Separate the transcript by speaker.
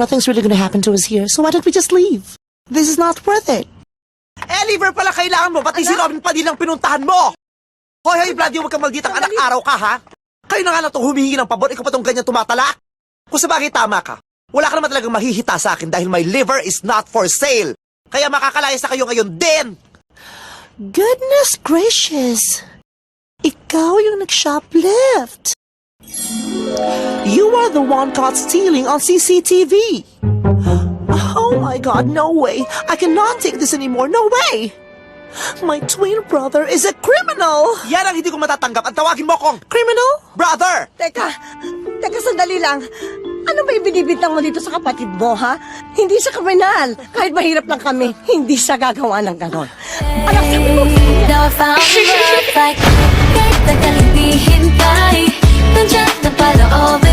Speaker 1: nothing's really gonna happen to us here, so why don't we just leave? This is not worth it.
Speaker 2: Liver pala kailangan mo, ba't si Robin pa din ang pinuntahan mo? Hoy, Vlad, yung magkamalditang anak araw ka, ha? Kayo na nga lang itong humihingi ng pabor, ikaw pa itong ganyan tumatala? Kung sabagay tama ka, wala ka naman talagang mahihita sa akin dahil my liver is not for sale. Kaya makakalayas na kayo ngayon din.
Speaker 1: Goodness gracious! Ikaw yung nag-shoplift. You are the one caught stealing on CCTV. Oh my God, no way. I cannot take this anymore, no way. My twin brother is a criminal.
Speaker 2: Yan ang hindi ko matatanggap. Ang tawagin mo kong
Speaker 1: Criminal?
Speaker 2: brother.
Speaker 3: Teka, sandali lang. Ano ba ibinibintang mo dito sa kapatid mo, ha? Hindi siya kriminal. Kahit mahirap lang kami, hindi siya gagawa ng ganon. Anak, sabi mo,
Speaker 4: Now I found love like kahit tagal hindi hintay. Nandiyan na pala all the